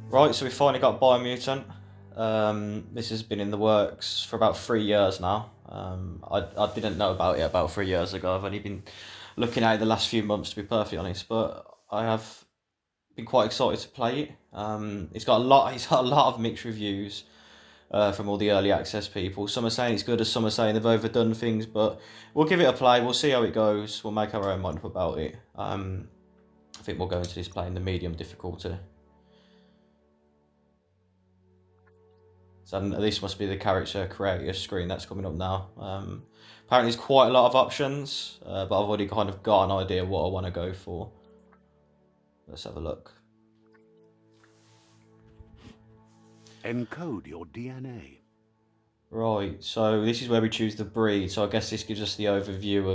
Right, so we finally got Biomutant. This has been in the works for about 3 years now. I didn't know about it about 3 years ago. I've only been looking at it the last few months, to be perfectly honest. But I have been quite excited to play it. It's got a lot. It's got a lot of mixed reviews from all the early access people. Some are saying it's good, as some are saying they've overdone things. But we'll give it a play. We'll see how it goes. We'll make our own mind up about it. I think we'll go into this playing the medium difficulty. So this must be the character creator screen that's coming up now. Apparently there's quite a lot of options, but I've already kind of got an idea what I want to go for. Let's have a look. Encode your DNA. Right, so this is where we choose the breed. So I guess this gives us the overview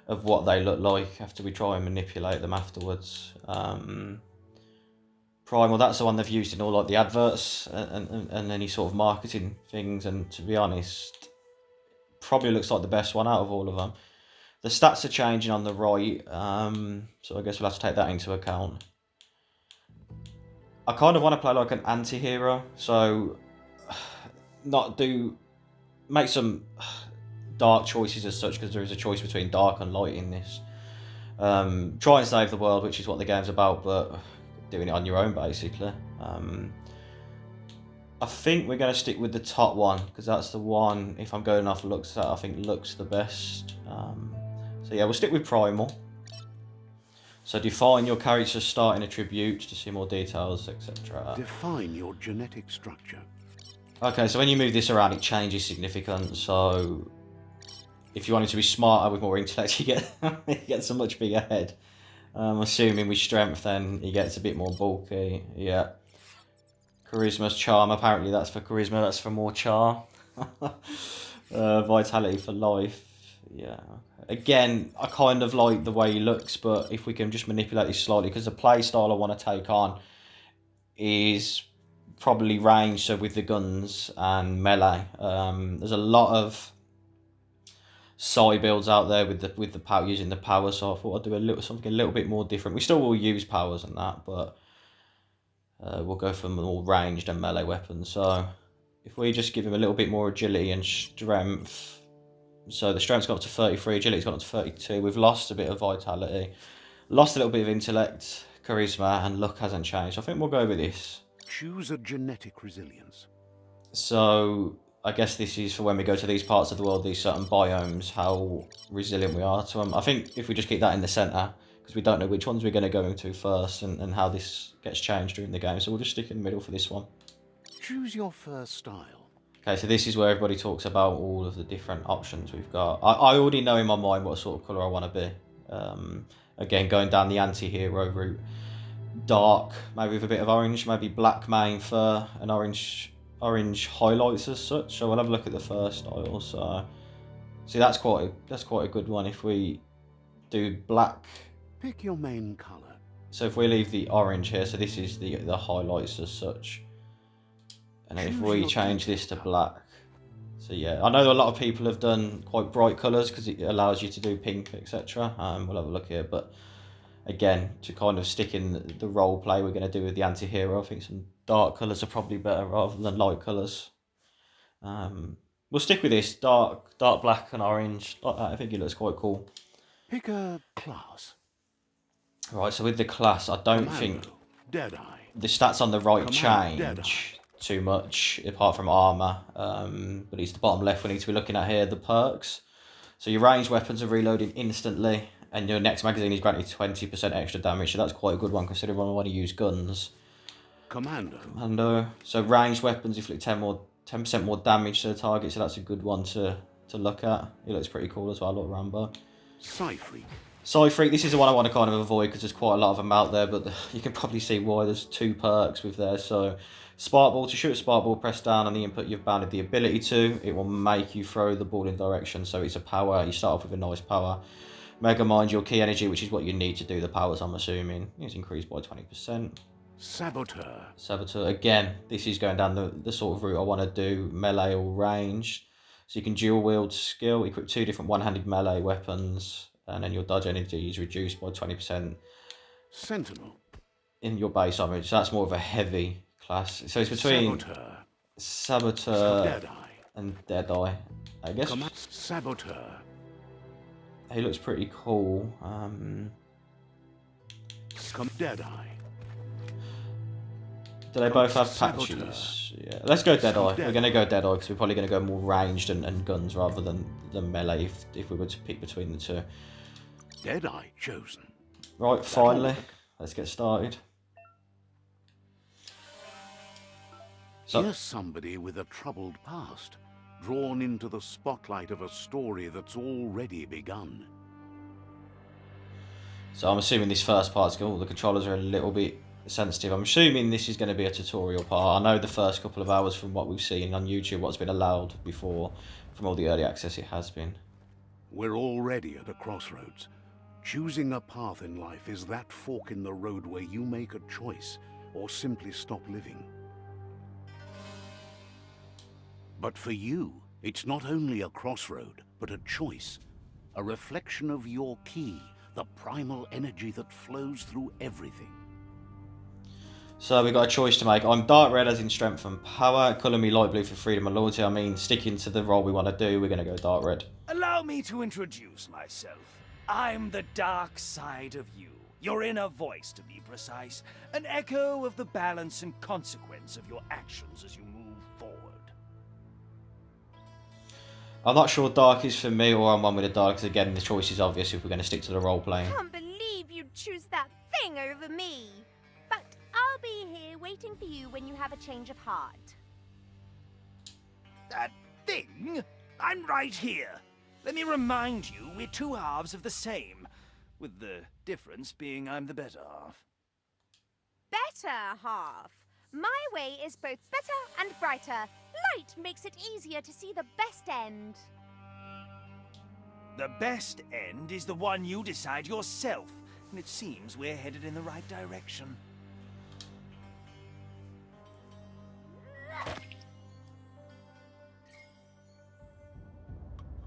of what they look like after we try and manipulate them afterwards. Primal, that's the one they've used in all like the adverts and any sort of marketing things, and to be honest, probably looks like the best one out of all of them. The stats are changing on the right, so I guess we'll have to take that into account. I kind of want to play like an anti-hero, so make some dark choices as such, because there is a choice between dark and light in this. Try and save the world, which is what the game's about, but doing it on your own basically. I think we're going to stick with the top one, because that's the one, if I'm going off looks, that I think looks the best. So yeah, we'll stick with Primal. So define your character's starting attributes to see more details, etc. Define your genetic structure. Okay, so when you move this around, it changes significance. So if you wanted to be smarter with more intellect, he gets a much bigger head. Assuming with strength, then he gets a bit more bulky. Yeah. Charisma's charm. Apparently that's for charisma. That's for more charm. Vitality for life. Yeah. Again, I kind of like the way he looks, but if we can just manipulate this slightly, because the play style I want to take on is probably range, so with the guns and melee. There's a lot of side builds out there with the power, using the power, so I thought I'd do something a little bit more different. We still will use powers and that, but we'll go for more ranged and melee weapons. So if we just give him a little bit more agility and strength, so the strength's got up to 33, agility's got up to 32. We've lost a bit of vitality, lost a little bit of intellect, charisma, and luck hasn't changed. I think we'll go with this. Choose a genetic resilience. So I guess this is for when we go to these parts of the world, these certain biomes, how resilient we are to them. I think if we just keep that in the centre, because we don't know which ones we're going to go into first and how this gets changed during the game. So we'll just stick in the middle for this one. Choose your first style. Okay, so this is where everybody talks about all of the different options we've got. I already know in my mind what sort of colour I want to be. Again, going down the anti-hero route. Dark, maybe with a bit of orange, maybe black mane fur and orange highlights as such. So we'll have a look at the first style. So see, that's quite a good one. If we do black, Pick your main colour. so if we leave the orange here, so this is the highlights as such, and then if we change this to black, so yeah, I know a lot of people have done quite bright colours because it allows you to do pink, etc. We'll have a look here, but again, to kind of stick in the role play we're going to do with the anti-hero, I think some dark colours are probably better rather than light colours. We'll stick with this, dark black and orange, like that. I think it looks quite cool. Pick a class. Right, so with the class, I don't think the stats on the right change too much, apart from armour, but it's the bottom left we need to be looking at here, the perks. So your ranged weapons are reloading instantly, and your next magazine is granted 20% extra damage, so that's quite a good one considering I want to use guns. Commando. So ranged weapons inflict 10% more damage to the target, so that's a good one to look at. It looks pretty cool as well, look Rambo. Psy-Freak, this is the one I want to kind of avoid because there's quite a lot of them out there, but you can probably see why. There's 2 perks with there. So Spark Ball, to shoot a Spark Ball, press down on the input you've bounded the ability to. It will make you throw the ball in direction, so it's a power. You start off with a nice power. Mega Mind, your key energy, which is what you need to do the powers, I'm assuming. It's increased by 20%. Saboteur, again, this is going down the sort of route I want to do, melee or ranged. So you can dual wield skill, equip 2 different one-handed melee weapons, and then your dodge energy is reduced by 20%. Sentinel. In your base armor, so that's more of a heavy class. So it's between Saboteur Deadeye. and Deadeye. I guess Saboteur. he looks pretty cool. Deadeye. Do they both have patches? Yeah. Let's go Deadeye. We're going to go Deadeye because we're probably going to go more ranged and guns rather than melee if we were to pick between the two. Deadeye chosen. Right, finally. Let's get started. So, Here's somebody with a troubled past, drawn into the spotlight of a story that's already begun. so I'm assuming this first part's good. The controllers are a little bit sensitive. I'm assuming this is going to be a tutorial part. I know the first couple of hours from what we've seen on YouTube, what's been allowed before, from all the early access it has been. We're already at a crossroads. Choosing a path in life is that fork in the road where you make a choice or simply stop living. But for you, it's not only a crossroad, but a choice. A reflection of your key, the primal energy that flows through everything. So we've got a choice to make. I'm dark red as in strength and power. Colour me light blue for freedom and loyalty. I mean, sticking to the role we want to do, we're going to go dark red. Allow me to introduce myself. I'm the dark side of you. Your inner voice, to be precise. An echo of the balance and consequence of your actions as you move forward. I'm not sure dark is for me or I'm one with the dark, because again, the choice is obvious if we're going to stick to the role playing. I can't believe you'd choose that thing over me. But I'll be here waiting for you when you have a change of heart. That thing? I'm right here. Let me remind you, we're two halves of the same. With the difference being I'm the better half. Better half. My way is both better and brighter. Light makes it easier to see the best end. The best end is the one you decide yourself. And it seems we're headed in the right direction.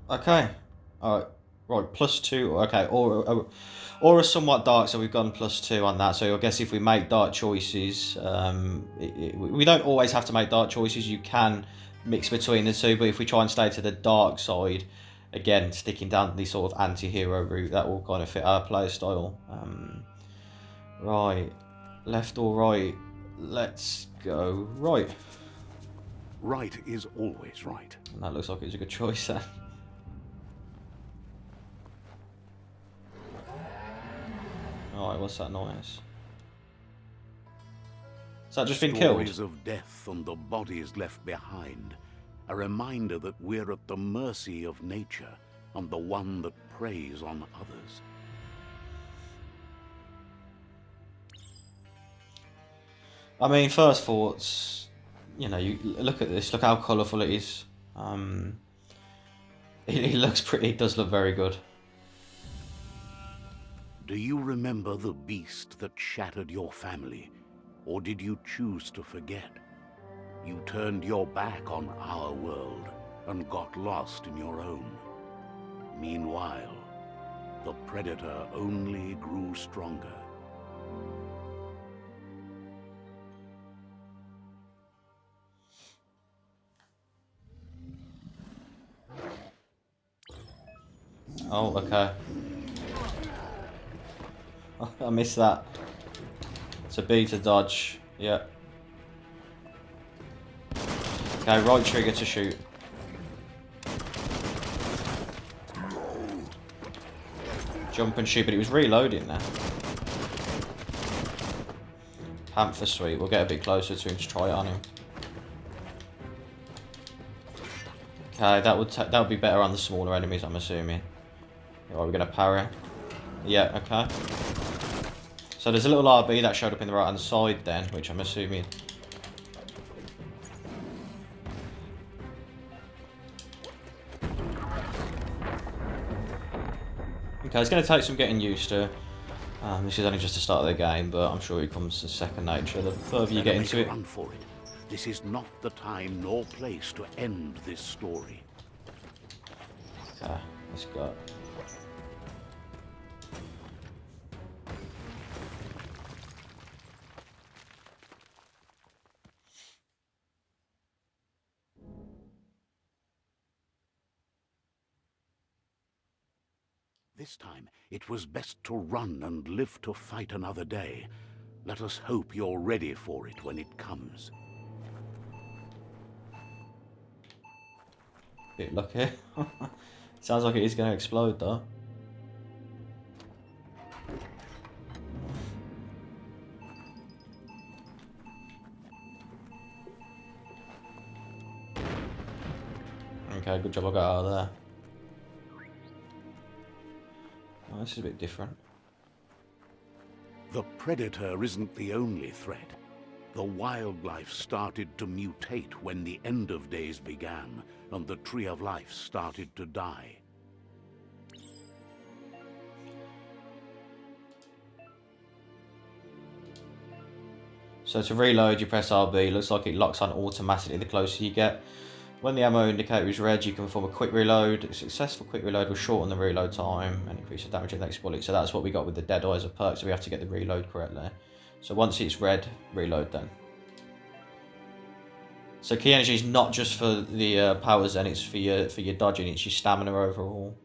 Okay. Alright. Right, +2. Okay, Aura somewhat dark, so we've gone +2 on that. So I guess if we make dark choices, we don't always have to make dark choices. You can mix between the two, but if we try and stay to the dark side, again, sticking down the sort of anti-hero route, that will kind of fit our player style. Right. Left or right? Let's go right. Right is always right. And that looks like it's a good choice there. Alright, what's that noise? Has that just been killed? Stories of death and the bodies left behind. A reminder that we're at the mercy of nature and the one that preys on others. I mean, first thoughts, you know, you look at this, look how colourful it is. It looks pretty, it does look very good. Do you remember the beast that shattered your family? Or did you choose to forget? You turned your back on our world and got lost in your own. Meanwhile, the predator only grew stronger. Oh, okay. I missed that. It's a B to dodge. Yeah. Okay, right trigger to shoot. Jump and shoot, but it was reloading there. Panther sweet. We'll get a bit closer to him to try it on him. Okay, that would be better on the smaller enemies, I'm assuming. Right, we're gonna parry. Yeah, okay. So there's a little RB that showed up in the right hand side then, which I'm assuming. Okay, it's going to take some getting used to. This is only just the start of the game, but I'm sure it comes to second nature the further you get into it. Run for it. This is not the time nor place to end this story. Okay, let's go. This time, it was best to run and live to fight another day. Let us hope you're ready for it when it comes. Bit lucky. Sounds like it is going to explode though. Okay, good job I got out of there. Oh, this is a bit different. The predator isn't the only threat. The wildlife started to mutate when the end of days began, and the tree of life started to die. So to reload, you press RB. Looks like it locks on automatically the closer you get. When the ammo indicator is red, you can perform a quick reload. A successful quick reload will shorten the reload time and increase the damage of the next bullet. So that's what we got with the Dead Eye as a perk, so we have to get the reload correctly. So once it's red, reload then. So key energy is not just for the powers then, it's for your dodging, it's your stamina overall.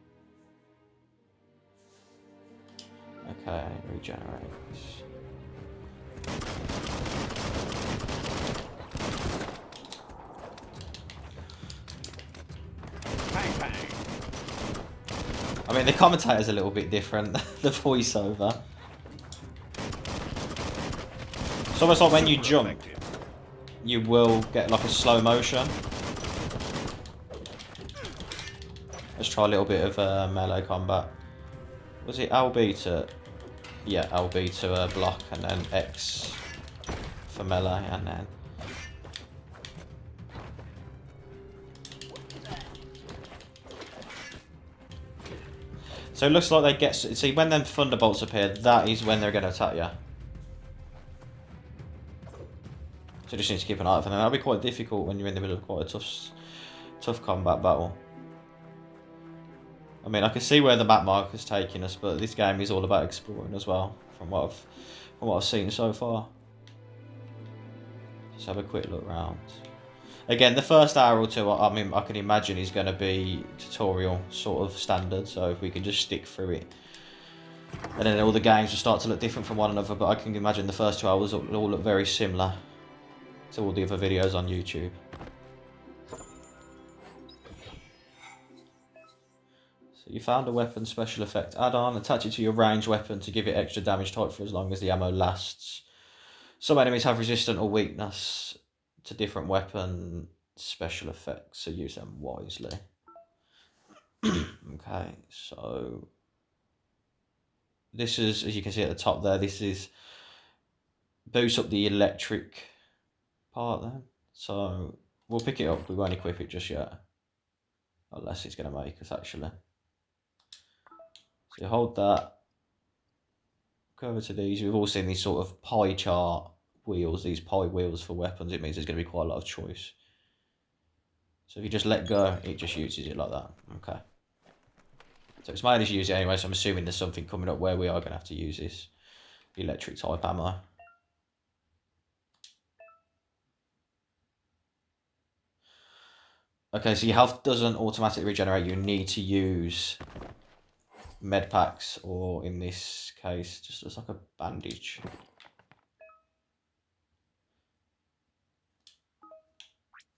Okay, regenerate. I mean, the commentator's a little bit different, the voiceover. It's almost like when you jump, you will get like a slow motion. Let's try a little bit of melee combat. Was it LB to... Yeah, LB to block, and then X for melee, and then... So it looks like they get... See, when them thunderbolts appear, that is when they're going to attack you. So you just need to keep an eye out for them. That'll be quite difficult when you're in the middle of quite a tough combat battle. I mean, I can see where the map marker's taking us, but this game is all about exploring as well, from what I've seen so far. Just have a quick look around. Again, the first hour or two, I mean, I can imagine is going to be tutorial sort of standard, so if we can just stick through it. And then all the games will start to look different from one another, but I can imagine the first 2 hours will all look very similar to all the other videos on YouTube. So you found a weapon special effect add-on. Attach it to your ranged weapon to give it extra damage type for as long as the ammo lasts. Some enemies have resistance or weakness to different weapon special effects, so use them wisely. Okay, so this is, as you can see at the top there, this is boosts up the electric part then. So we'll pick it up, we won't equip it just yet. Unless it's going to make us actually. So you hold that. Go over to these. We've all seen these sort of pie chart wheels, these pie wheels for weapons. It means there's going to be quite a lot of choice. So if you just let go, it just uses it like that. Okay. So it's mainly to use it anyway, so I'm assuming there's something coming up where we are going to have to use this electric type ammo. Okay, so your health doesn't automatically regenerate. You need to use med packs, or in this case, just looks like a bandage.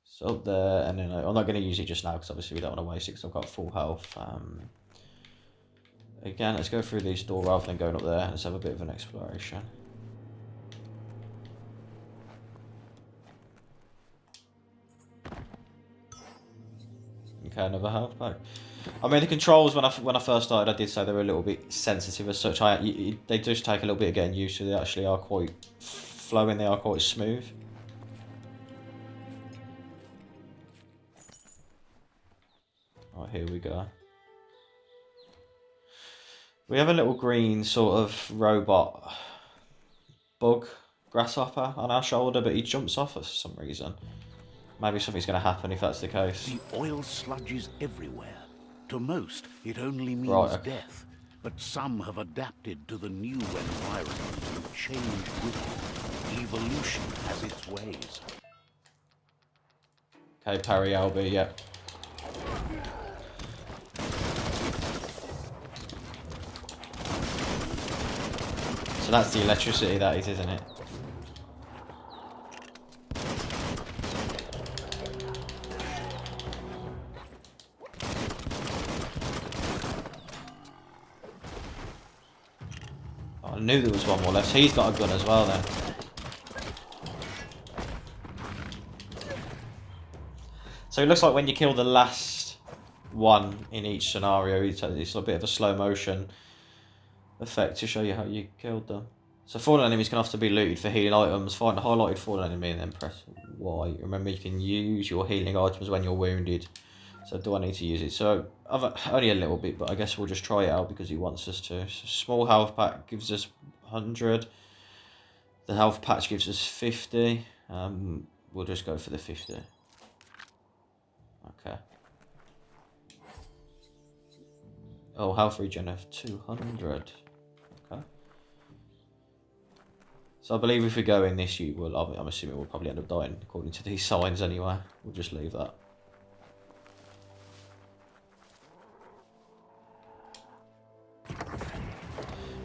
So up there, and then I'm not going to use it just now because obviously we don't want to waste it because I've got full health. Again, let's go through this door rather than going up there. Let's have a bit of an exploration. Okay, another health pack. I mean, the controls when I first started, I did say they were a little bit sensitive as such. They just take a little bit of getting used to. They actually are quite flowing. They are quite smooth. Right, here we go. We have a little green sort of robot bug grasshopper on our shoulder, but he jumps off us for some reason. Maybe something's going to happen if that's the case. The oil sludge is everywhere. To most, it only means death. But some have adapted to the new environment and changed with it. Evolution has its ways. Okay, parry LB, yeah. So that's the electricity that is, isn't it? I knew there was one more left. So he's got a gun as well then. So it looks like when you kill the last one in each scenario, it's a bit of a slow motion effect to show you how you killed them. So fallen enemies can often be looted for healing items. Find a highlighted fallen enemy and then press Y. Remember, you can use your healing items when you're wounded. So do I need to use it? So I've only a little bit, but I guess we'll just try it out because he wants us to. So small health pack gives us 100. The health patch gives us 50. We'll just go for the 50. Okay. Oh, health regen of 200. Okay. So I believe if we go in this, you will. I'm assuming we'll probably end up dying according to these signs anyway. We'll just leave that.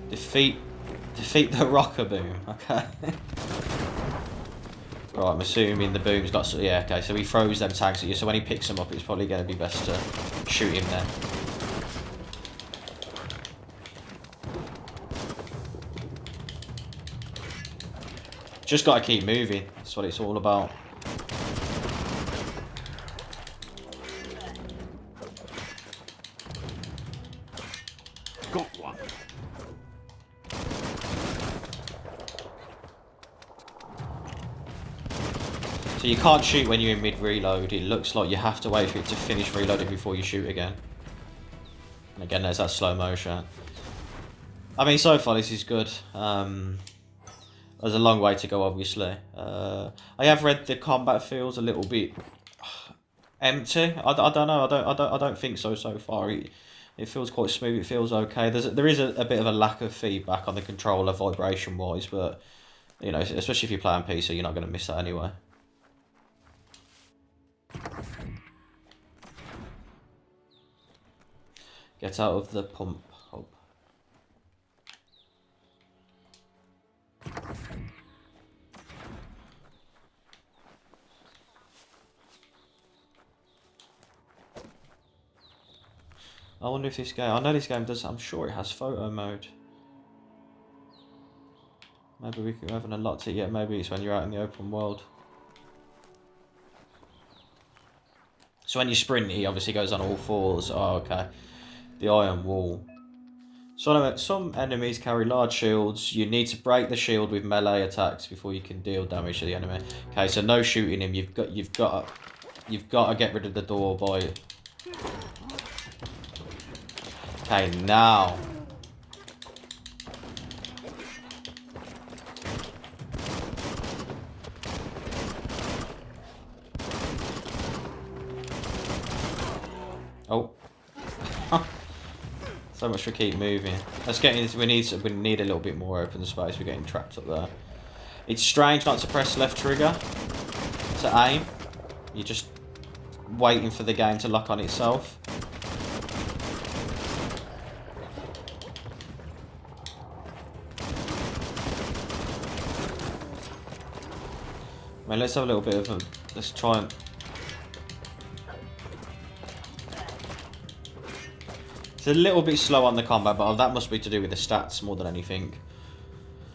Defeat the rocker boom. Okay. Right, I'm assuming the boom's got... Yeah, okay, so he throws them tags at you, so when he picks them up, it's probably going to be best to shoot him then. Just got to keep moving. That's what it's all about. Got one. So you can't shoot when you're in mid-reload. It looks like you have to wait for it to finish reloading before you shoot again. And again, there's that slow motion. I mean, so far this is good. There's a long way to go, obviously. I have read the combat feels a little bit empty. I don't know. I don't think so far. It feels quite smooth. It feels okay. There is a bit of a lack of feedback on the controller vibration wise, but you know, especially if you play on PC, you're not going to miss that anyway. Get out of the pump hub. I wonder if this game... I know this game does... I'm sure it has photo mode. Maybe we haven't unlocked it yet. Maybe it's when you're out in the open world. So when you sprint, he obviously goes on all fours. Oh, okay. The iron wall. So some enemies carry large shields. You need to break the shield with melee attacks before you can deal damage to the enemy. Okay, so no shooting him. You've got to get rid of the door by... Okay, now. Oh. So much for keep moving. Let's get in. We need a little bit more open space. We're getting trapped up there. It's strange not to press left trigger to aim. You're just waiting for the game to lock on itself. I mean, let's have a little bit of a... Let's try and... It's a little bit slow on the combat, but that must be to do with the stats more than anything.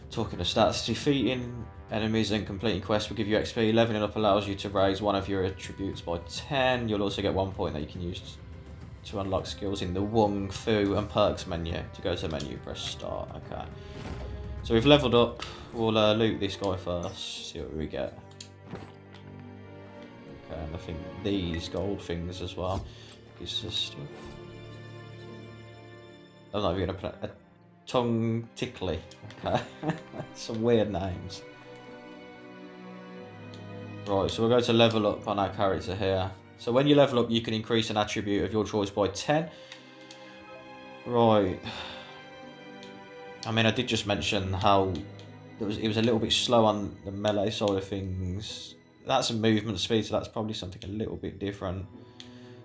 Talking of stats, defeating enemies and completing quests will give you XP. Leveling up allows you to raise one of your attributes by 10. You'll also get 1 point that you can use to unlock skills in the Wung, Fu and Perks menu. To go to the menu, press start. Okay. So we've leveled up. We'll loot this guy first, see what we get. Okay, and I think these gold things as well gives us stuff. I'm not even going to put a tongue tickly. Okay. Some weird names. Right, so we'll go to level up on our character here. So when you level up, you can increase an attribute of your choice by 10. Right. I mean, I did just mention how it was a little bit slow on the melee side of things. That's a movement speed, so that's probably something a little bit different.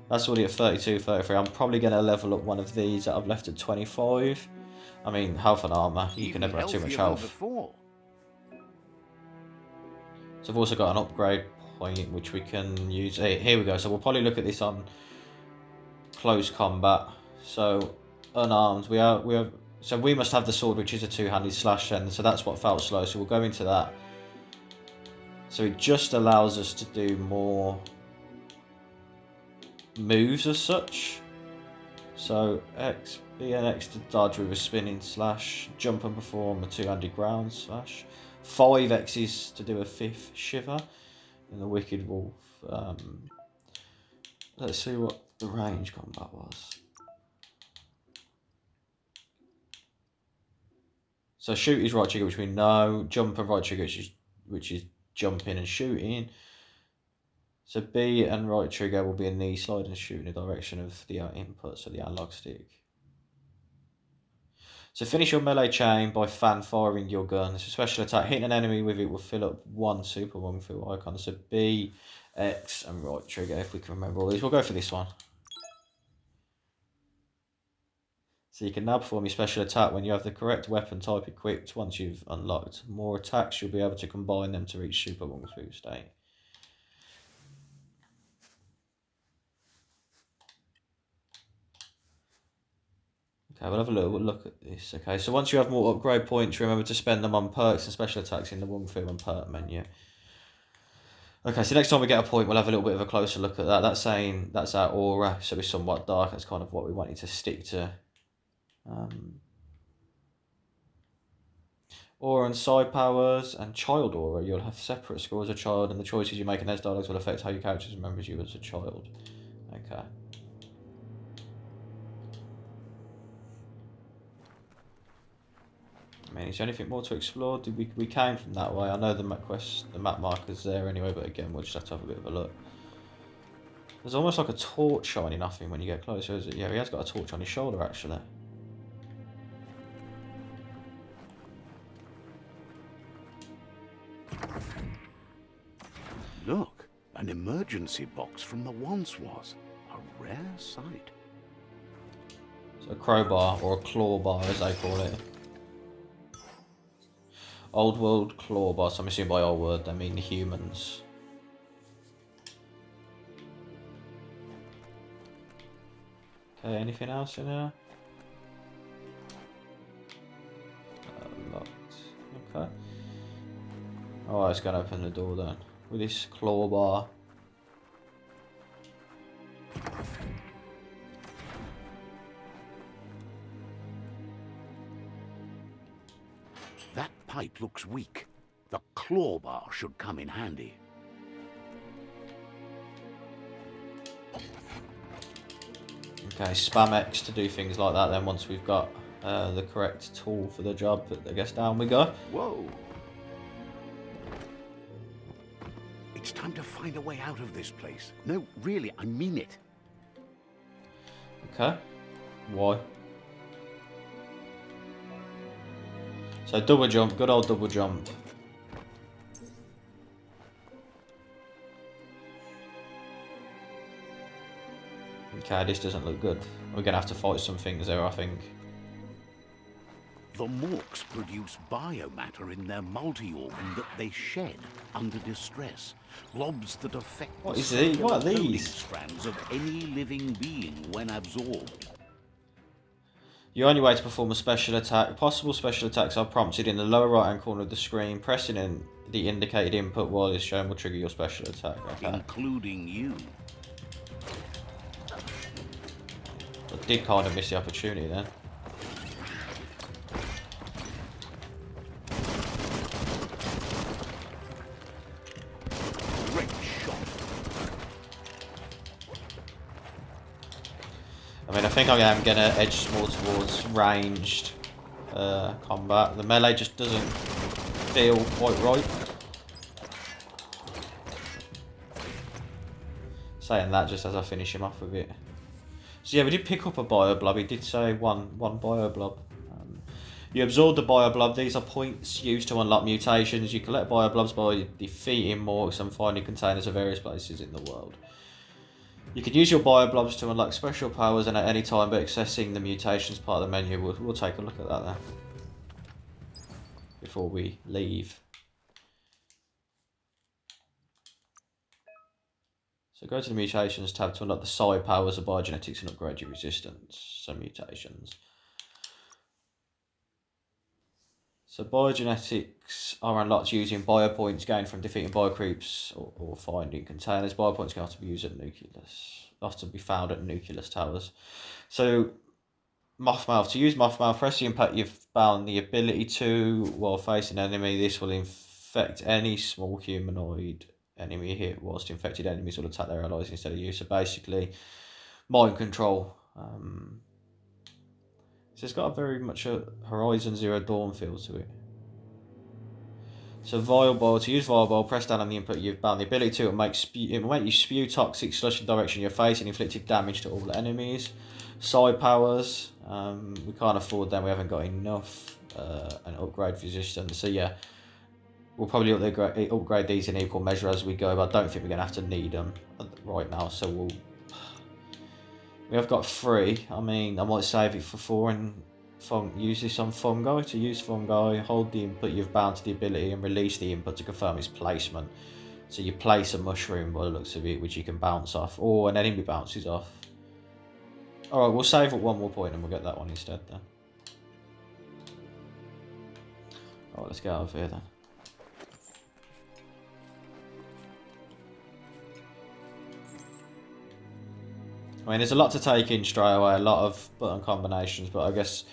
That's already at 32, 33. I'm probably going to level up one of these that I've left at 25. I mean, health and armour. You can Even never have too much healthier than health. before. So I've also got an upgrade point which we can use. Here we go. So we'll probably look at this on close combat. So unarmed, so we must have the sword, which is a two-handed slash then. So that's what felt slow. So we'll go into that. So it just allows us to do more moves as such. So X, B and X to dodge with a spinning slash, jump and perform a two-handed ground slash. 5 X's to do a 5th shiver in the Wicked Wolf. Let's see what the range combat was. So shoot is right trigger, which we know. Jump and right trigger, which is jumping and shooting. So B and right trigger will be a knee slide and shoot in the direction of the input, so the analog stick. So finish your melee chain by fan firing your gun. It's a special attack. Hitting an enemy with it will fill up 1 super wong fu icon. So B, X and right trigger, if we can remember all these. We'll go for this one. So you can now perform your special attack when you have the correct weapon type equipped once you've unlocked more attacks. You'll be able to combine them to reach super wong fu state. Okay, we'll have a little look at this. Okay, so once you have more upgrade points, remember to spend them on perks and special attacks in the Wong Fu and perk menu. Okay, so next time we get a point, we'll have a little bit of a closer look at that. That's saying that's our aura, so it's somewhat dark. That's kind of what we wanted to stick to. Aura and side powers and child aura. You'll have separate scores as a child, and the choices you make in those dialogues will affect how your character remembers you as a child. Okay. I mean, is there anything more to explore? We came from that way. I know the map marker's there anyway, but again, we'll just have to have a bit of a look. There's almost like a torch shining off him when you get closer, is it? Yeah, he has got a torch on his shoulder, actually. Look, an emergency box from the once was. A rare sight. So a crowbar, or a claw bar as they call it. Old world claw bar, so I'm assuming by old world they mean the humans. Okay, anything else in here? Locked. Okay. Oh, it's gonna open the door then. With this claw bar. That pipe looks weak. The claw bar should come in handy. Okay, spam X to do things like that then once we've got the correct tool for the job. But I guess down we go. Whoa! It's time to find a way out of this place. No, really, I mean it. Okay. Why? So double jump, good old double jump. Okay, this doesn't look good. We're gonna have to fight some things there, I think. The Morks produce biomatter in their multi-organ that they shed under distress. Blobs that affect What the is these? What are coding these? strands of any living being when absorbed. Your only way to perform a special attack. Possible special attacks are prompted in the lower right hand corner of the screen. Pressing in the indicated input while it's shown will trigger your special attack. Okay. Including you. I did kind of miss the opportunity then. Great shot. I mean, I think I am gonna edge more towards ranged combat. The melee just doesn't feel quite right. Saying that just as I finish him off with it. So yeah, we did pick up a bioblob. He did say one bioblob. You absorb the bioblob. These are points used to unlock mutations. You collect bioblobs by defeating morks and finding containers of various places in the world. You can use your bioblobs to unlock special powers and at any time, but accessing the mutations part of the menu. We'll take a look at that then. Before we leave. So go to the mutations tab to unlock the psi powers of biogenetics and upgrade your resistance. So mutations. So biogenetics are unlocked using biopoints gained from defeating biocreeps or finding containers. Biopoints can often be used at nucleus, often be found at nucleus towers. So Mothmouth. To use Mothmouth, press the impact you've bound the ability to while facing an enemy. This will infect any small humanoid enemy hit, whilst infected enemies will attack their allies instead of you. So basically, mind control. So it's got a very much a Horizon Zero Dawn feel to it. So Vial, to use Vial, press down on the input you've bound the ability to. It will make you spew toxic slush in the direction you're facing, inflicting damage to all enemies. Side powers, we can't afford them, we haven't got enough. And upgrade resistance. So yeah, we'll probably upgrade these in equal measure as we go, but I don't think we're going to have to need them right now. So we have got 3. I mean, I might save it for 4 and use this on fungi. To use fungi, hold the input you've bound to the ability and release the input to confirm its placement. So you place a mushroom by the looks of it, which you can bounce off, or an enemy bounces off. Alright, we'll save at 1 more point and we'll get that one instead then. Alright, let's get out of here then. I mean, there's a lot to take in straight away, a lot of button combinations, but I guess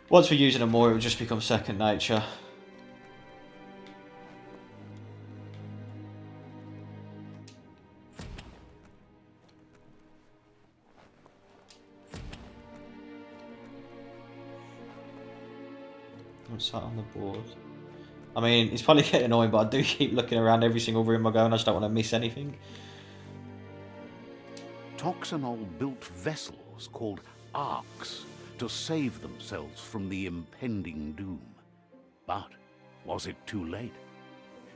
once we're using them more, it will just become second nature. I'm sat on the board. I mean, it's probably getting annoying, but I do keep looking around every single room I go and I just don't want to miss anything. Toxanol built vessels called arks to save themselves from the impending doom. But was it too late?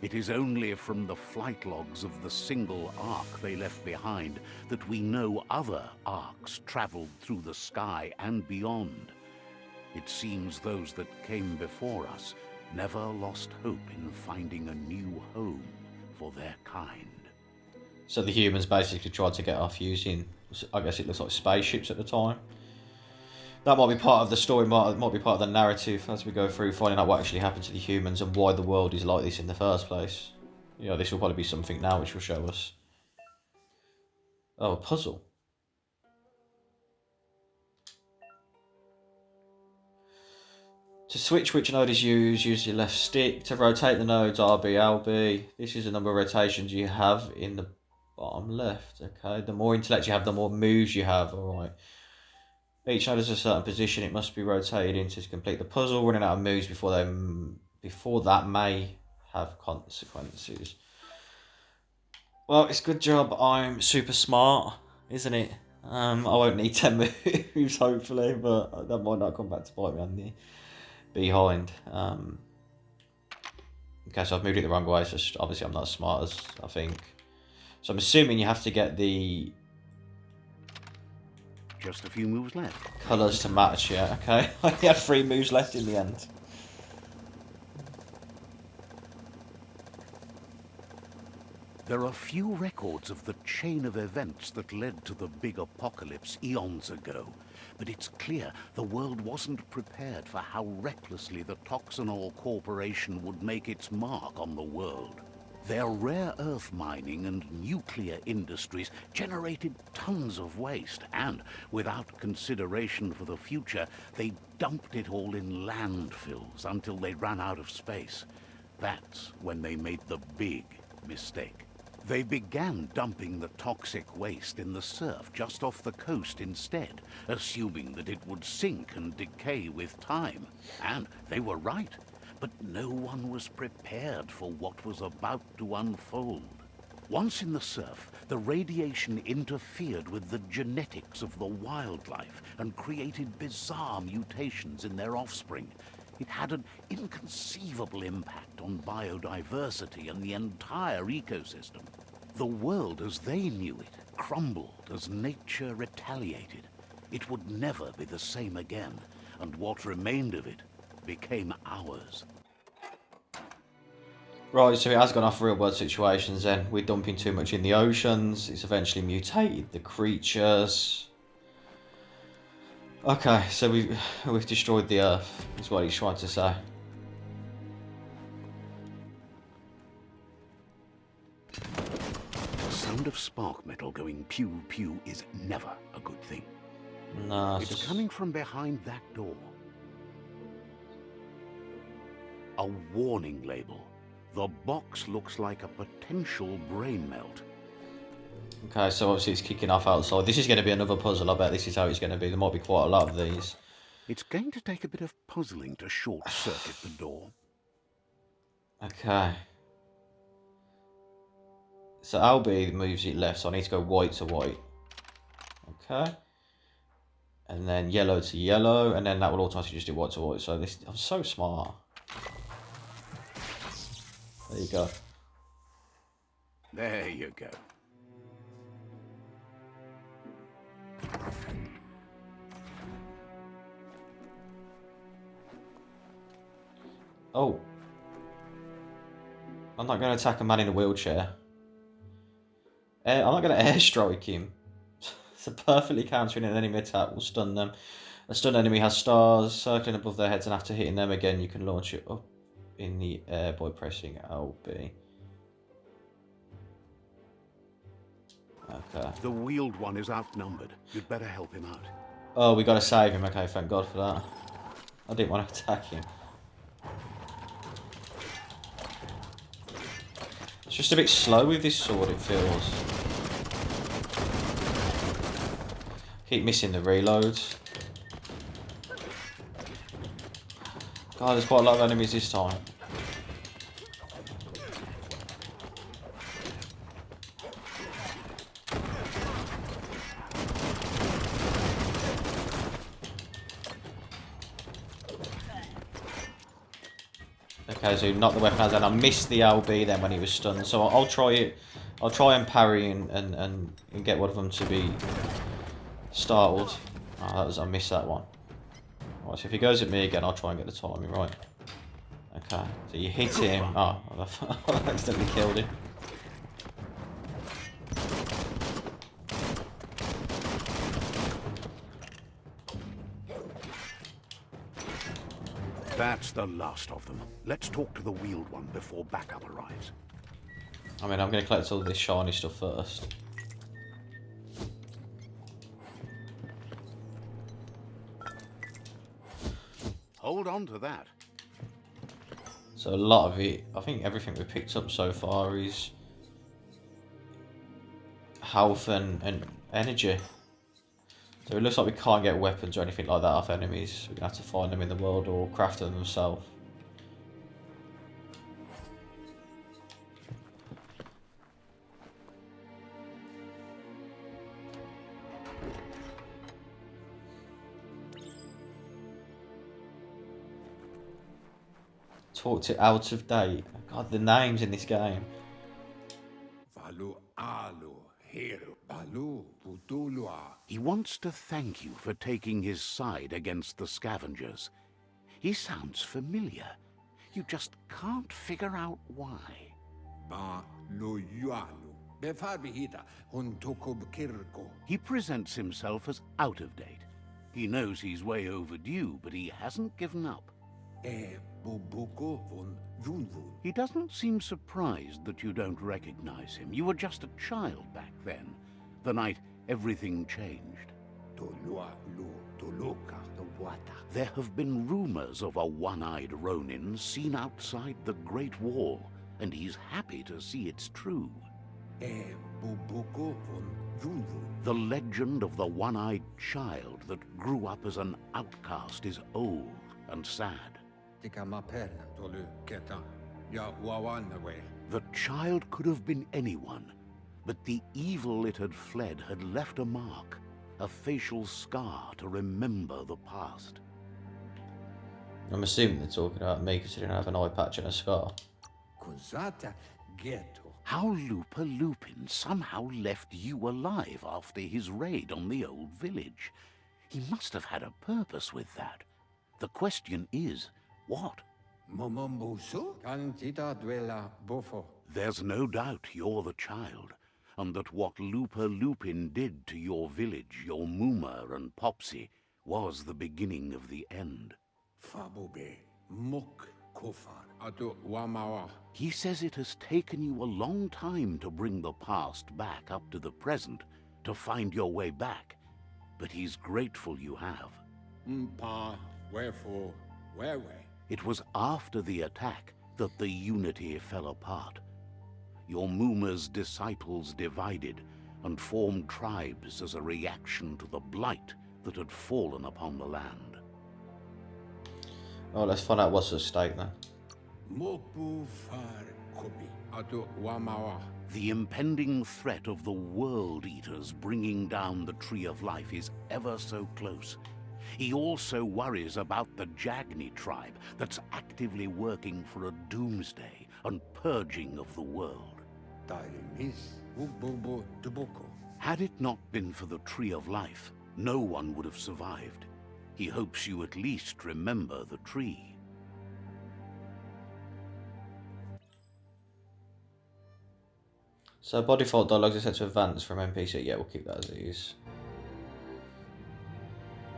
It is only from the flight logs of the single ark they left behind that we know other arks traveled through the sky and beyond. It seems those that came before us never lost hope in finding a new home for their kind. So the humans basically tried to get off using, I guess it looks like spaceships at the time. That might be part of the story, might be part of the narrative as we go through, finding out what actually happened to the humans and why the world is like this in the first place. You know, this will probably be something now which will show us. Oh, a puzzle. To switch which node is used, use your left stick. To rotate the nodes, RB, LB. This is the number of rotations you have in the bottom left. Okay, the more intellect you have, the more moves you have. Alright. Each node has a certain position it must be rotated into to complete the puzzle. Running out of moves before that may have consequences. Well, it's a good job I'm super smart, isn't it? I won't need 10 moves, hopefully, but that might not come back to bite me on the behind. Okay, so I've moved it the wrong way, so obviously I'm not as smart as I think. So I'm assuming you have to get the... Just a few moves left. Colours to match, yeah, okay. I only had 3 moves left in the end. There are few records of the chain of events that led to the big apocalypse eons ago, but it's clear the world wasn't prepared for how recklessly the Toxanol Corporation would make its mark on the world. Their rare earth mining and nuclear industries generated tons of waste, and without consideration for the future, they dumped it all in landfills until they ran out of space. That's when they made the big mistake. They began dumping the toxic waste in the surf just off the coast instead, assuming that it would sink and decay with time. And they were right. But no one was prepared for what was about to unfold. Once in the surf, the radiation interfered with the genetics of the wildlife and created bizarre mutations in their offspring. It had an inconceivable impact on biodiversity and the entire ecosystem. The world as they knew it crumbled as nature retaliated. It would never be the same again, and what remained of it became ours. Right, so it has gone off real world situations then. We're dumping too much in the oceans. It's eventually mutated the creatures. Okay, so we've destroyed the Earth, is what he's trying to say. The sound of spark metal going pew pew is never a good thing. No, It's coming from behind that door. A warning label. The box looks like a potential brain melt. Okay, so obviously it's kicking off outside. This is going to be another puzzle. I bet this is how it's going to be. There might be quite a lot of these. It's going to take a bit of puzzling to short-circuit the door. Okay. So LB moves it left, so I need to go white to white. Okay. And then yellow to yellow, and then that will automatically just do white to white. So this, I'm so smart. There you go. There you go. Oh. I'm not going to attack a man in a wheelchair. I'm not going to airstrike him. So perfectly countering an enemy attack will stun them. A stunned enemy has stars circling above their heads, and after hitting them again, you can launch it up in the air by pressing LB. Okay. The wheeled one is outnumbered. You'd better help him out. Oh, we got to save him. Okay, thank God for that. I didn't want to attack him. It's just a bit slow with this sword, it feels. Keep missing the reloads. God, there's quite a lot of enemies this time. Okay, so knock the weapon out, and I missed the LB then when he was stunned. So I'll try it. I'll try and parry and get one of them to be startled. Oh, I missed that one. Right, so if he goes at me again, I'll try and get the timing right. Okay, so you hit him. Oh, I accidentally killed him. That's the last of them. Let's talk to the wheeled one before backup arrives. I mean, I'm going to collect all this shiny stuff first. Hold on to that. So a lot of it, I think everything we've picked up so far is health and energy. So it looks like we can't get weapons or anything like that off enemies. We're going to have to find them in the world or craft them themselves. Talk to out of date. God, the names in this game. He wants to thank you for taking his side against the scavengers. He sounds familiar. You just can't figure out why. He presents himself as out of date. He knows he's way overdue, but he hasn't given up. He doesn't seem surprised that you don't recognize him. You were just a child back then, the night everything changed. There have been rumors of a one-eyed Ronin seen outside the Great Wall, and he's happy to see it's true. The legend of the one-eyed child that grew up as an outcast is old and sad. The child could have been anyone, but the evil it had fled had left a mark, a facial scar to remember the past. I'm assuming they're talking about me considering I have an eye patch and a scar. how Lupa Lupin somehow left you alive after his raid on the old village. He must have had a purpose with that. The question is, what? There's no doubt you're the child, and that what Lupa Lupin did to your village, your Muma and Popsy, was the beginning of the end. He says it has taken you a long time to bring the past back up to the present, to find your way back, but he's grateful you have. It was after the attack that the unity fell apart. Your Muma's disciples divided and formed tribes as a reaction to the blight that had fallen upon the land. Oh, let's find out what's at stake then. The impending threat of the World Eaters bringing down the Tree of Life is ever so close. He also worries about the Jagni tribe that's actively working for a doomsday and purging of the world. Had it not been for the Tree of Life, no one would have survived. He hopes you at least remember the tree. So by default, dialogues are set to advance from NPC. Yeah, we'll keep that as it is.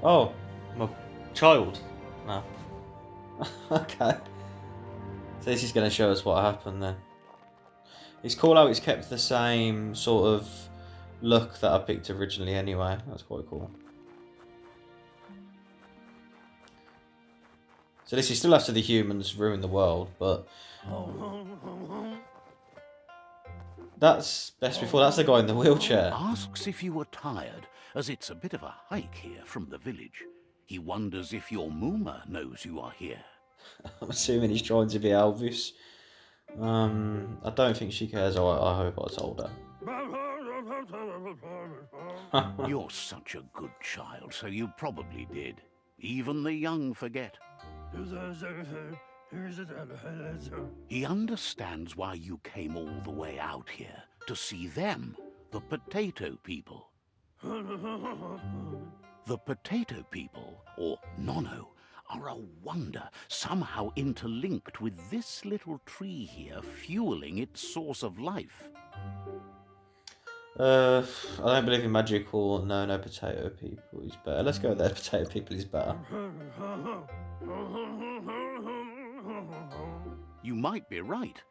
Oh, I'm a child. No. Okay. So this is going to show us what happened then. His call out is kept the same sort of look that I picked originally anyway. That's quite cool. So this is still after the humans ruin the world, but that's best before. That's the guy in the wheelchair. Asks if you were tired, as it's a bit of a hike here from the village. He wonders if your Muma knows you are here. I'm assuming he's trying to be Elvis. I don't think she cares. I hope I told her. You're such a good child, so you probably did. Even the young forget. He understands why you came all the way out here, to see them, the potato people. The potato people, or Nono, are a wonder, somehow interlinked with this little tree here, fueling its source of life. I don't believe in magical. No, potato people is better. Let's go there. Potato people is better. You might be right.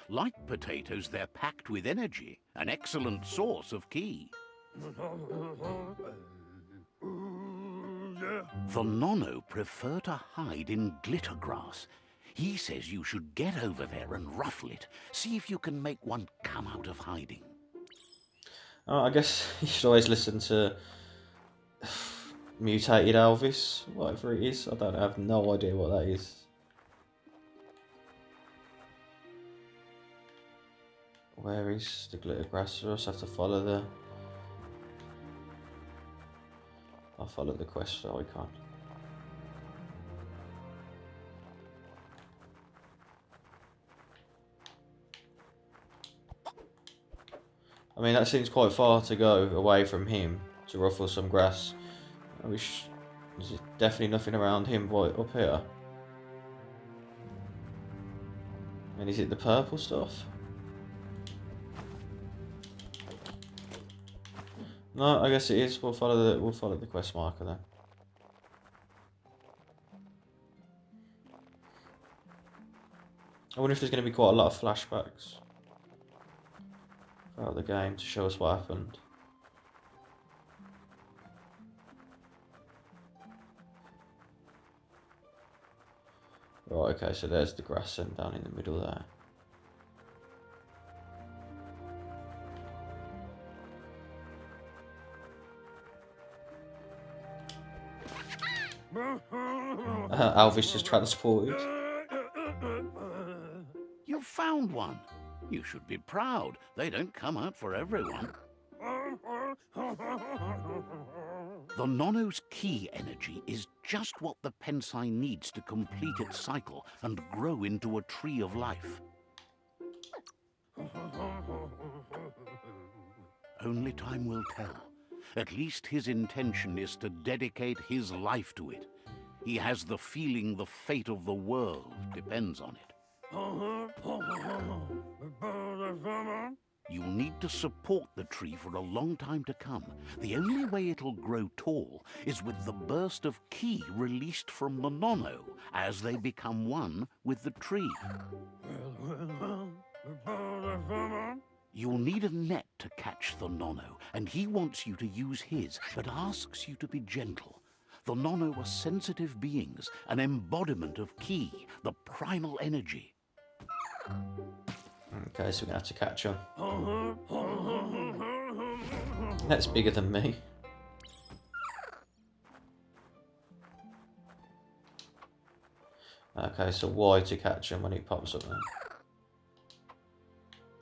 Like potatoes, they're packed with energy, an excellent source of ki. The Nono prefer to hide in glitter grass. He says you should get over there and ruffle it. See if you can make one come out of hiding. Oh, I guess you should always listen to mutated Elvis, whatever it is. I have no idea what that is. Where is the glitter grass? I just have to follow the... I'll follow the quest icon. I mean, that seems quite far to go away from him to ruffle some grass. I wish there's definitely nothing around him right up here. And is it the purple stuff? No, I guess it is. We'll follow the quest marker then. I wonder if there's going to be quite a lot of flashbacks throughout the game to show us what happened. Right, okay, so there's the grass end down in the middle there. Alvis just transported. You found one. You should be proud. They don't come out for everyone. The Nono's ki energy is just what the Pensai needs to complete its cycle and grow into a tree of life. Only time will tell. At least his intention is to dedicate his life to it. He has the feeling the fate of the world depends on it. You'll need to support the tree for a long time to come. The only way it'll grow tall is with the burst of ki released from the nono as they become one with the tree. You'll need a net to catch the nono, and he wants you to use his, but asks you to be gentle. The nono are sensitive beings, an embodiment of ki, the primal energy. Okay, so we're going to have to catch her. That's bigger than me. Okay, so Y to catch him when he pops up then.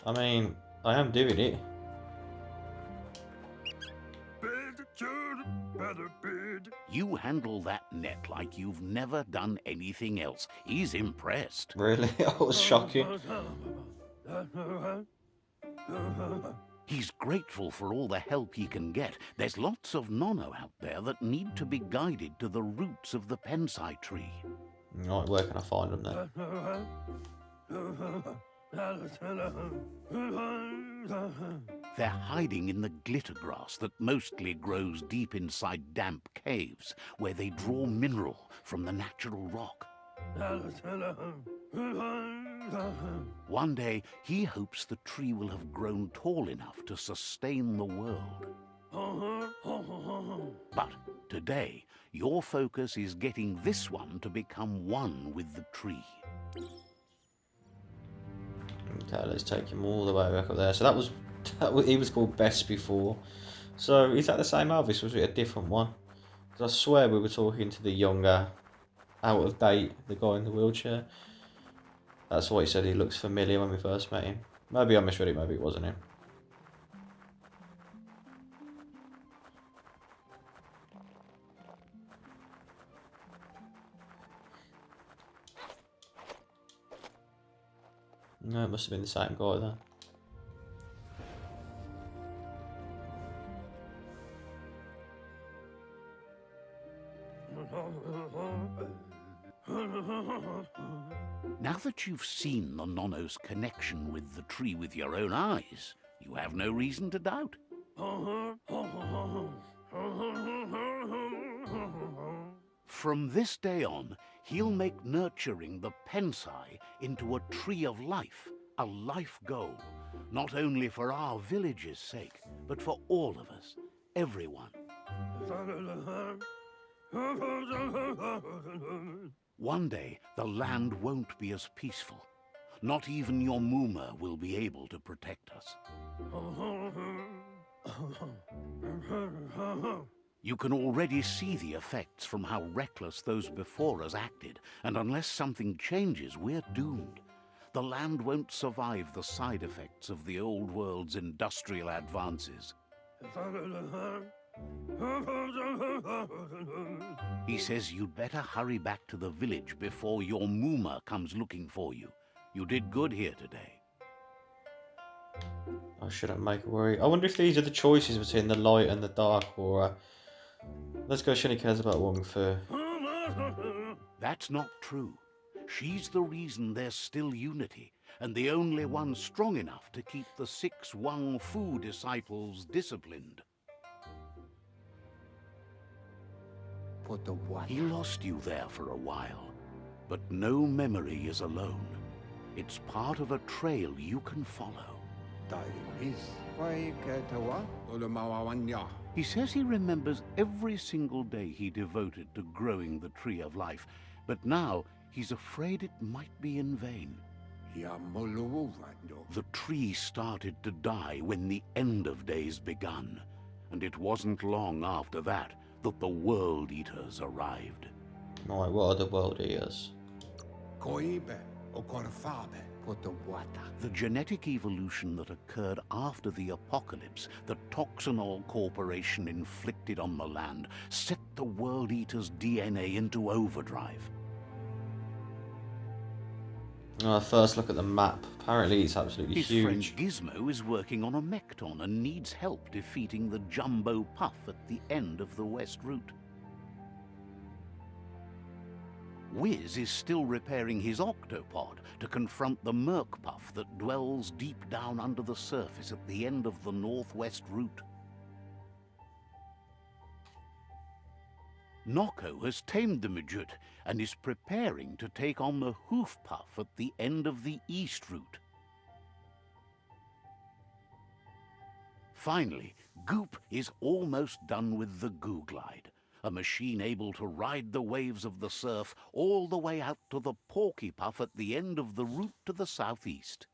I mean, I am doing it. You handle that net like you've never done anything else. He's impressed. Really? That was shocking. He's grateful for all the help he can get. There's lots of nono out there that need to be guided to the roots of the pensai tree. Right, where can I find them then? They're hiding in the glitter grass that mostly grows deep inside damp caves, where they draw mineral from the natural rock. One day, he hopes the tree will have grown tall enough to sustain the world. But today, your focus is getting this one to become one with the tree. Okay, let's take him all the way back up there. So he was called Best before. So is that the same Elvis? Was it a different one? Because I swear we were talking to the younger, out of date, the guy in the wheelchair. That's what he said. He looks familiar when we first met him. Maybe I misread it. Maybe it wasn't him. No, it must have been the same guy then. Now that you've seen the nono's connection with the tree with your own eyes, you have no reason to doubt. From this day on, he'll make nurturing the pensai into a tree of life, a life goal, not only for our village's sake, but for all of us, everyone. One day, the land won't be as peaceful. Not even your Muma will be able to protect us. You can already see the effects from how reckless those before us acted, and unless something changes, we're doomed. The land won't survive the side effects of the old world's industrial advances. He says you'd better hurry back to the village before your Muma comes looking for you. You did good here today. I shouldn't make a worry. I wonder if these are the choices between the light and the dark, or let's go. She only cares about Wong Fu. That's not true. She's the reason there's still unity, and the only one strong enough to keep the 6 Wang Fu disciples disciplined. He lost you there for a while, but no memory is alone. It's part of a trail you can follow. He says he remembers every single day he devoted to growing the Tree of Life, but now he's afraid it might be in vain. The tree started to die when the end of days begun, and it wasn't long after that that the World Eaters arrived. Right, what are the World Eaters? The genetic evolution that occurred after the apocalypse that Toxanol Corporation inflicted on the land set the World Eaters' DNA into overdrive. First look at the map. Apparently it's absolutely His huge. friend Gizmo is working on a Mekton and needs help defeating the Jumbo Puff at the end of the West Route. Wiz is still repairing his octopod to confront the Merc Puff that dwells deep down under the surface at the end of the Northwest Route. Nocco has tamed the midget and is preparing to take on the Hoof Puff at the end of the East Route. Finally, Goop is almost done with the Goo Glide, a machine able to ride the waves of the surf all the way out to the Porky Puff at the end of the route to the southeast.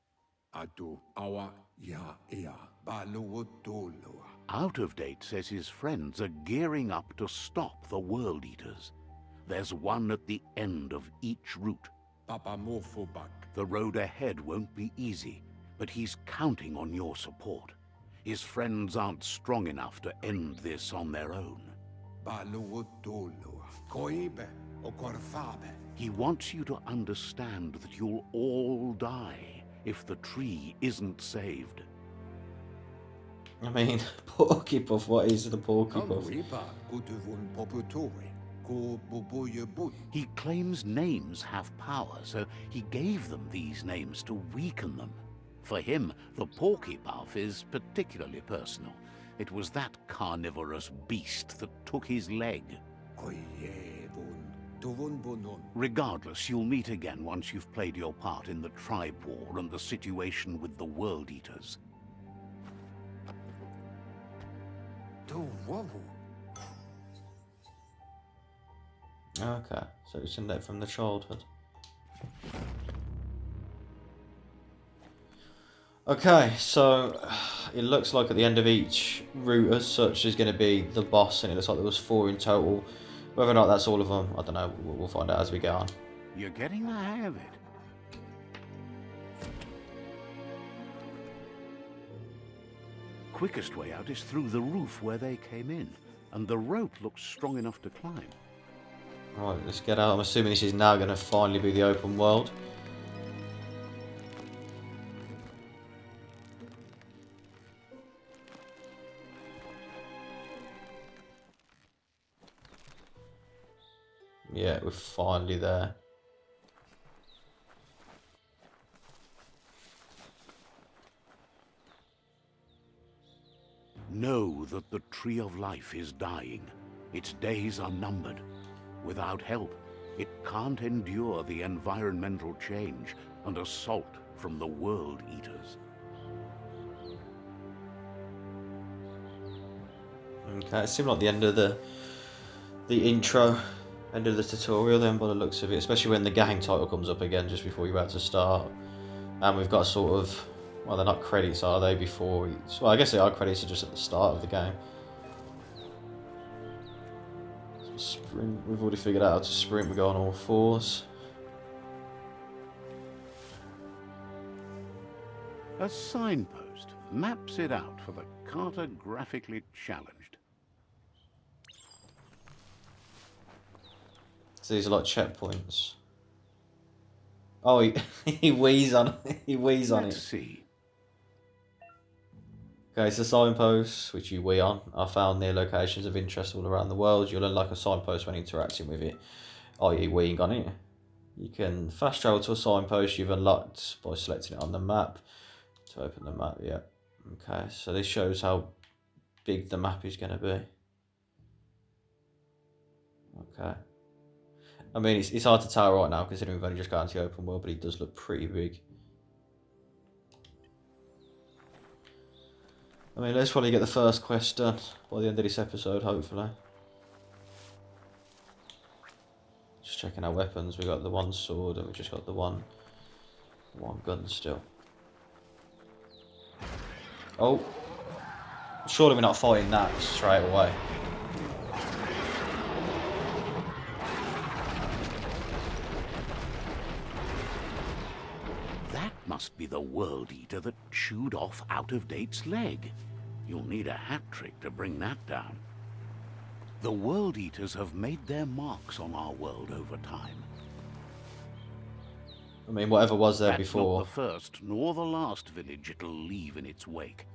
Out of Date says his friends are gearing up to stop the World Eaters. There's one at the end of each route. The road ahead won't be easy, but he's counting on your support. His friends aren't strong enough to end this on their own. He wants you to understand that you'll all die if the tree isn't saved. I mean, Porky Puff, what is the Porky Puff? He claims names have power, so he gave them these names to weaken them. For him, the Porky Puff is particularly personal. It was that carnivorous beast that took his leg. Regardless, you'll meet again once you've played your part in the tribe war and the situation with the World Eaters. Okay, so it's in there from the childhood. Okay, so it looks like at the end of each route as such is going to be the boss, and it looks like there was 4 in total. Whether or not that's all of them, I don't know, we'll find out as we go on. You're getting the hang of it. Quickest way out is through the roof where they came in, and the rope looks strong enough to climb. Right, let's get out. I'm assuming this is now going to finally be the open world. Yeah, we're finally there. Know that the Tree of Life is dying. Its days are numbered. Without help, it can't endure the environmental change and assault from the World Eaters. Okay, it seemed like the end of the intro, end of the tutorial then by the looks of it, especially when the gang title comes up again just before you're about to start. And we've got sort of, well, they're not credits, are they, before well, I guess they are credits, are just at the start of the game. So sprint, we've already figured out how to sprint, we go on all 4s. A signpost maps it out for the cartographically challenged. So these are like checkpoints. Oh, he wheezes on it. Let's see. Okay, so signposts, which you wee on, are found near locations of interest all around the world. You'll unlock a signpost when interacting with it, i.e. weeing on it. You can fast travel to a signpost you've unlocked by selecting it on the map. To open the map, yeah. Okay, so this shows how big the map is going to be. Okay. I mean, it's hard to tell right now considering we've only just got into the open world, but it does look pretty big. I mean, let's probably get the first quest done by the end of this episode, hopefully. Just checking our weapons. We got the 1 sword and we just got the one gun still. Oh. Surely we're not fighting that straight away. Must be the World Eater that chewed off Out of Date's leg. You'll need a hat trick to bring that down. The World Eaters have made their marks on our world over time. I mean, whatever was there That's before. not the first nor the last village it'll leave in its wake.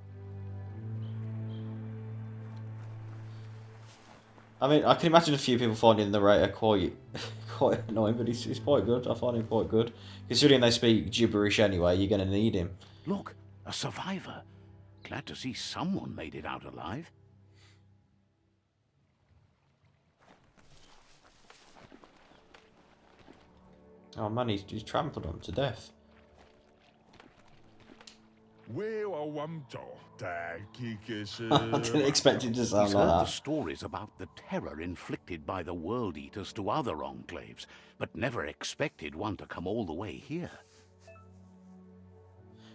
I mean, I can imagine a few people finding the narrator quite annoying, but he's quite good. I find him quite good. Considering they speak gibberish anyway, you're going to need him. Look, a survivor. Glad to see someone made it out alive. Oh man, he's trampled them to death. I didn't expect it to sound He's like heard the that. stories about the terror inflicted by the World Eaters to other enclaves, but never expected one to come all the way here.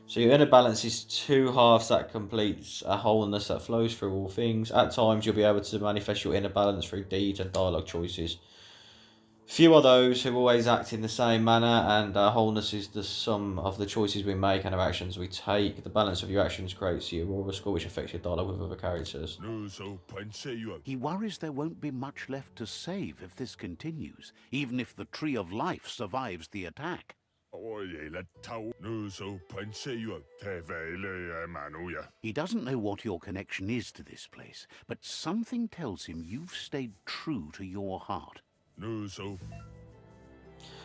So your inner balance is two halves that completes a wholeness that flows through all things. At times you'll be able to manifest your inner balance through deeds and dialogue choices. Few are those who always act in the same manner, and wholeness is the sum of the choices we make and our actions we take. The balance of your actions creates your aurora score, which affects your dialogue with other characters. He worries there won't be much left to save if this continues, even if the Tree of Life survives the attack. He doesn't know what your connection is to this place, but something tells him you've stayed true to your heart.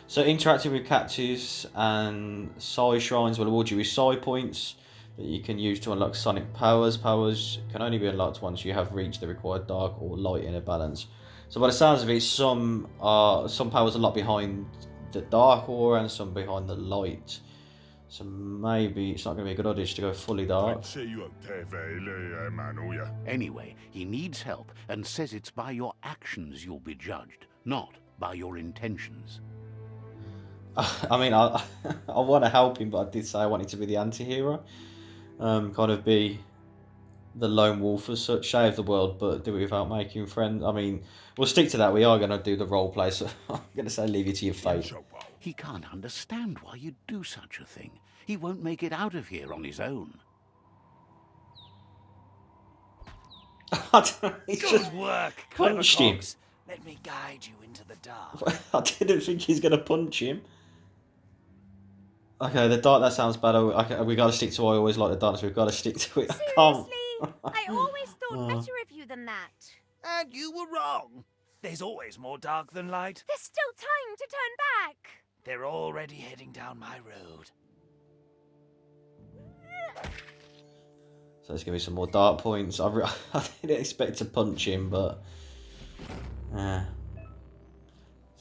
So interacting with cactus and psi shrines will award you with psi points that you can use to unlock sonic powers. Powers can only be unlocked once you have reached the required dark or light inner balance. So by the sounds of it, some powers are locked behind the dark aura and some behind the light. So maybe it's not going to be a good idea to go fully dark. Anyway, he needs help and says it's by your actions you'll be judged, not by your intentions. I mean, I want to help him, but I did say I wanted to be the anti-hero. Kind of be the lone wolf as such, save the world, but do it without making friends. I mean, we'll stick to that. We are going to do the role play, so I'm going to say leave you to your fate. He can't understand why you'd do such a thing. He won't make it out of here on his own. He's Good just work, clever punched him. cogs. Let me guide you into the dark. I didn't think he's going to punch him. Okay, the dark, that sounds bad. Okay, we got to stick to I always like the darkness. We've got to stick to it. Seriously? I always thought better of you than that. And you were wrong. There's always more dark than light. There's still time to turn back. They're already heading down my road. So let's give me some more dark points. I didn't expect to punch him, but... So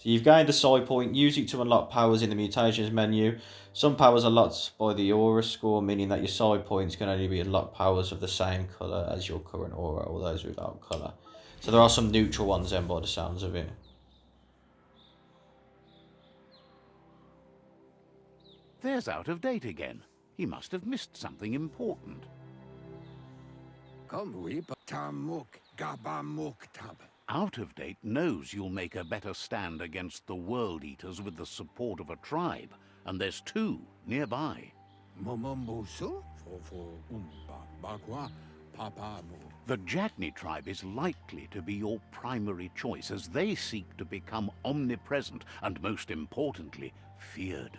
you've gained a psi point. Use it to unlock powers in the mutations menu. Some powers are locked by the aura score, meaning that your psi points can only be unlocked powers of the same colour as your current aura, or those without colour. So there are some neutral ones then by the sounds of it. There's out of date again. He must have missed something important. Out of date knows you'll make a better stand against the World Eaters with the support of a tribe, and there's two nearby. The Jagni tribe is likely to be your primary choice as they seek to become omnipresent and, most importantly, feared.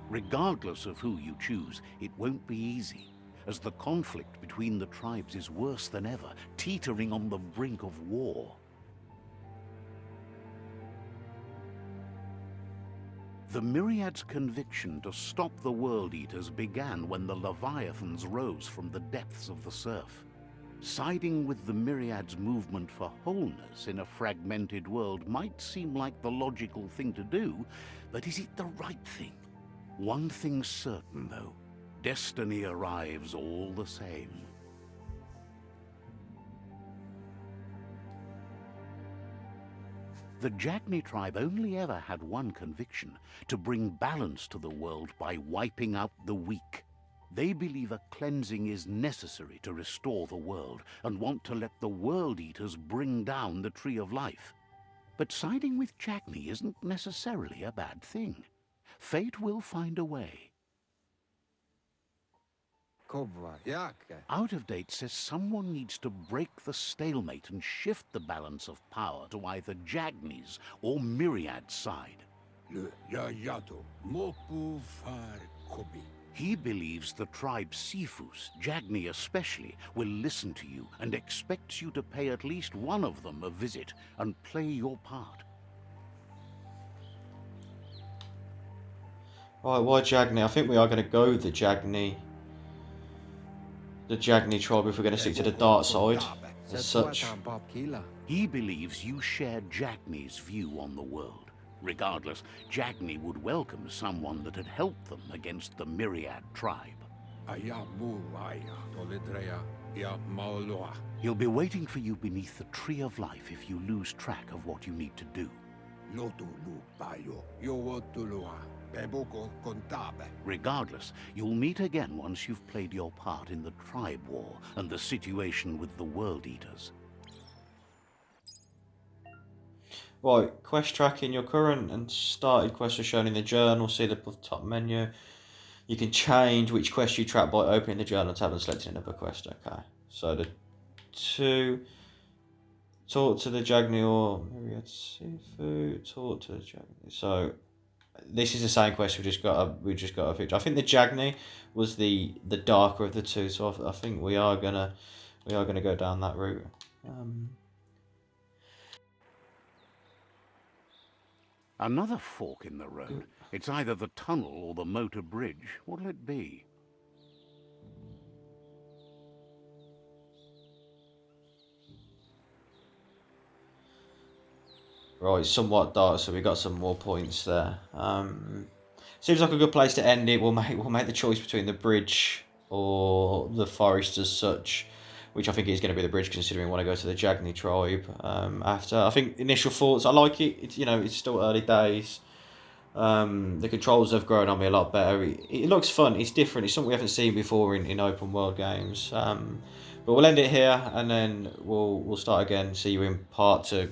Regardless of who you choose, it won't be easy, as the conflict between the tribes is worse than ever, teetering on the brink of war. The Myriad's conviction to stop the World Eaters began when the Leviathans rose from the depths of the surf. Siding with the Myriad's movement for wholeness in a fragmented world might seem like the logical thing to do, but is it the right thing? One thing's certain, though. Destiny arrives all the same. The Jagni tribe only ever had one conviction: to bring balance to the world by wiping out the weak. They believe a cleansing is necessary to restore the world, and want to let the World Eaters bring down the Tree of Life. But siding with Jagni isn't necessarily a bad thing. Fate will find a way. Out of Date says someone needs to break the stalemate and shift the balance of power to either Jagni's or Myriad's side. He believes the tribe Sifus, Jagni especially, will listen to you and expects you to pay at least one of them a visit and play your part. Right, why Jagni? I think we are going to go the Jagni tribe if we're going to stick to the dark side as such. He believes you share Jagni's view on the world. Regardless, Jagni would welcome someone that had helped them against the Myriad tribe. He'll be waiting for you beneath the Tree of Life if you lose track of what you need to do. Regardless, you'll meet again once you've played your part in the tribe war and the situation with the World Eaters. Right, quest tracking. Your current and started quests are shown in the journal. See the top menu. You can change which quest you track by opening the journal tab and selecting another quest. Okay, so the two... Talk to the Jagni or Myriad Seafood. Talk to the Jagni. So... This is the same quest. We just got a picture. I think the Jagni was the darker of the two, so I think we are gonna go down that route. Another fork in the road. It's either the tunnel or the motor bridge. What'll it be? Right, somewhat dark, so we got some more points there. Seems like a good place to end it. We'll make the choice between the bridge or the forest as such, which I think is going to be the bridge, considering we want to go to the Jagni tribe. After, I think initial thoughts, I like it. It's still early days. The controls have grown on me a lot better. It looks fun. It's different. It's something we haven't seen before in open world games. But we'll end it here, and then we'll start again. See you in part 2.